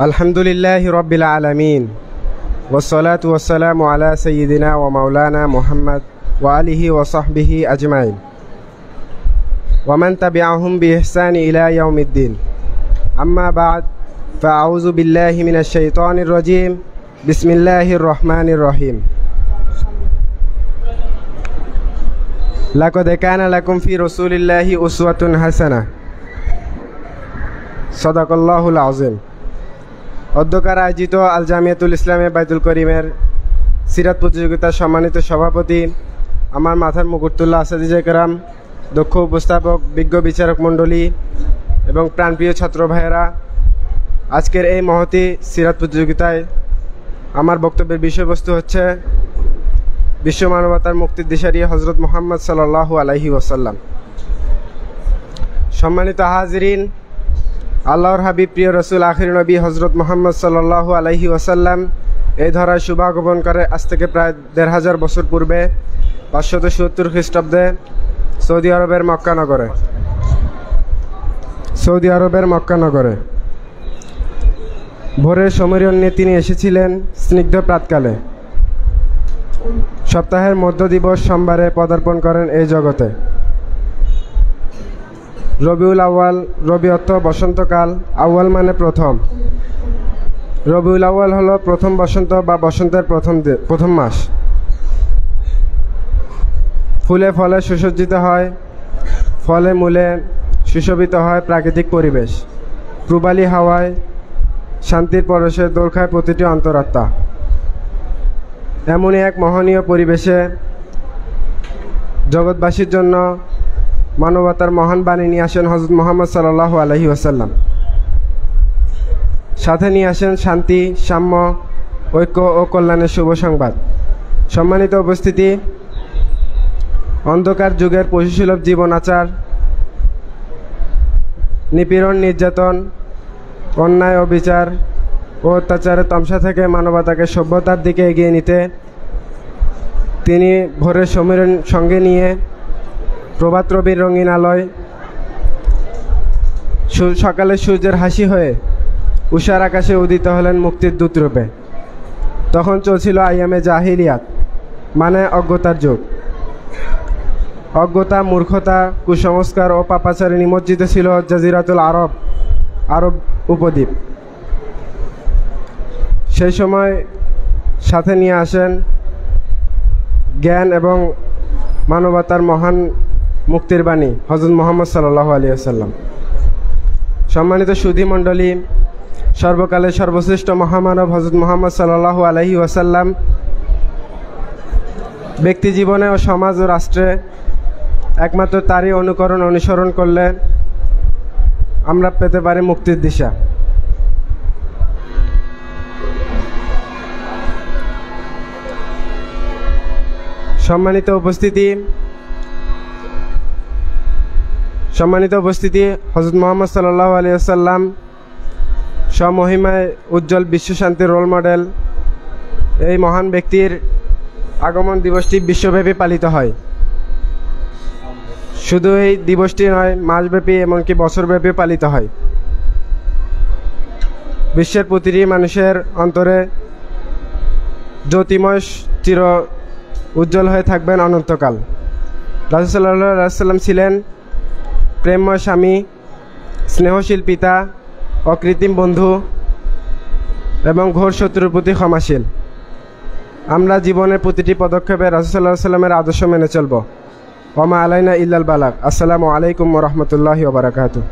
আলহামদুলিল্লাহি রাব্বিল আলামিন ওয়াসসালাতু ওয়াসসালামু আলা সাইয়্যিদিনা ওয়া মাওলানা মুহাম্মদ ওয়া আলিহি ওয়া সাহবিহি আজমাইন ওয়া মান তাবিআহুম বিইহসানি ইলা ইয়াউমিদ্দিন আম্মা বা'দ ফাআউযু বিল্লাহি মিনাশ শাইতানির রাজীম বিসমিল্লাহির রহমানির রহিম লাকাদ কানা লাকুম ফি রাসূলিল্লাহি উসওয়াতুন হাসানাহ সাদাকাল্লাহুল আযীম। অধ্যকার আয়োজিত আল জামিয়াতুল ইসলামে বাইতুল করিমের সিরাত প্রতিযোগিতার সম্মানিত সভাপতি, আমার মাথার মুকুটতুল্লাহ আসাদিজে কেরাম, দক্ষ উপস্থাপক, বিজ্ঞ বিচারক মণ্ডলী এবং প্রাণপ্রিয় ছাত্র ভাইয়েরা, আজকের এই মহতী সিরাত প্রতিযোগিতায় আমার বক্তব্যের বিষয়বস্তু হচ্ছে বিশ্ব মানবতার মুক্তির দিশারি হজরত মুহাম্মদ সাল্লাল্লাহু আলাইহি ওয়াসাল্লাম। সম্মানিত হাজিরিন, আল্লাহর হাবিব প্রিয় রসুল আখির নবী হজরত মুহাম্মদ সাল্লাল্লাহু আলাইহি ওয়াসাল্লাম এই ধরায় শুভাগমন করে আজ থেকে প্রায় ১৫০০ বছর পূর্বে ৫৭০ খ্রিস্টাব্দে সৌদি আরবের মক্কা নগরে ভোরের সমীরণ্যে তিনি এসেছিলেন স্নিগ্ধ প্রাতকালে। সপ্তাহের মধ্য দিবস সোমবারে পদার্পণ করেন এই জগতে। রবিউল আউয়াল, রবি অর্থ বসন্তকাল, আউয়াল মানে প্রথম। রবিউল আউয়াল হলো প্রথম বসন্ত বা বসন্তের প্রথম মাস। ফুলে ফলে সুসজ্জিত হয়, ফলে মূলে সুশোভিত হয় প্রাকৃতিক পরিবেশ। পূবালি হাওয়ায় শান্তির পরশে দোল খায় প্রতিটি অন্তরাত্মা। এমনই এক মহনীয় পরিবেশে জগৎবাসীর জন্য মানবতার মহান বাণী নিয়ে আসেন হযরত মুহাম্মদ সাল্লাল্লাহু আলাইহি ওয়াসাল্লাম। সাথে নিয়ে আসেন শান্তি, সাম্য, ঐক্য ও কল্যাণের শুভ সংবাদ। সম্মানিত উপস্থিতি, অন্ধকার যুগের পশুসুলভ জীবন আচার, নিপীড়ন, নির্যাতন, অন্যায়, অবিচার ও অত্যাচারের তমসা থেকে মানবতাকে সভ্যতার দিকে এগিয়ে নিতে তিনি ভোরের সমীরণ সঙ্গে নিয়ে প্রভাত রবির রঙিন আলোয় সকালে সূর্যের হাসি হয়ে উষার আকাশে উদিত হলেন মুক্তির দূতরূপে। তখন চলছিল আইয়ামে জাহিলিয়াত, মানে অজ্ঞতার যুগ। অজ্ঞতা, মূর্খতা, কুসংস্কার ও পাপাচারে নিমজ্জিত ছিল জাজিরাতুল আরব উপদ্বীপ। সেই সময় সাথে নিয়ে আসেন জ্ঞান এবং মানবতার মহান মুক্তির বাণী হযরত মুহাম্মদ সাল্লাল্লাহু আলাইহি ওয়াসাল্লাম। সম্মানিত সুধী মণ্ডলী, সর্বকালের সর্বশ্রেষ্ঠ মহামানব হযরত মুহাম্মদ সাল্লাল্লাহু আলাইহি ওয়াসাল্লাম ব্যক্তি জীবনে ও সমাজ ও রাষ্ট্রে একমাত্র তারই অনুসরণ করলে আমরা পেতে পারি মুক্তির দিশা। সম্মানিত উপস্থিতি, হযরত মুহাম্মদ সাল্লাল্লাহু আলাইহি ওয়াসাল্লাম স্বমহিমায় উজ্জ্বল বিশ্বশান্তির রোল মডেল। এই মহান ব্যক্তির আগমন দিবসটি বিশ্বব্যাপী পালিত হয়। শুধু এই দিবসটি নয়, মাসব্যাপী এমনকি বছরব্যাপী পালিত হয়। বিশ্বের প্রতিটি মানুষের অন্তরে জ্যোতিময় চির উজ্জ্বল হয়ে থাকবেন অনন্তকাল। রাসূল সাল্লাল্লাহু আলাইহি ওয়াসাল্লাম ছিলেন প্রেমময় স্বামী, স্নেহশীল পিতা, অকৃত্রিম বন্ধু এবং ঘোর শত্রুর প্রতি ক্ষমাশীল। আমরা জীবনের প্রতিটি পদক্ষেপে রাসূল সাল্লাল্লাহু আলাইহি ওয়াসাল্লামের আদর্শ মেনে চলব। ওয়া মা আলাইনা ইল্লাল বালাগ। আসসালামু আলাইকুম ওয়া রাহমাতুল্লাহি ওয়া বারাকাতুহু।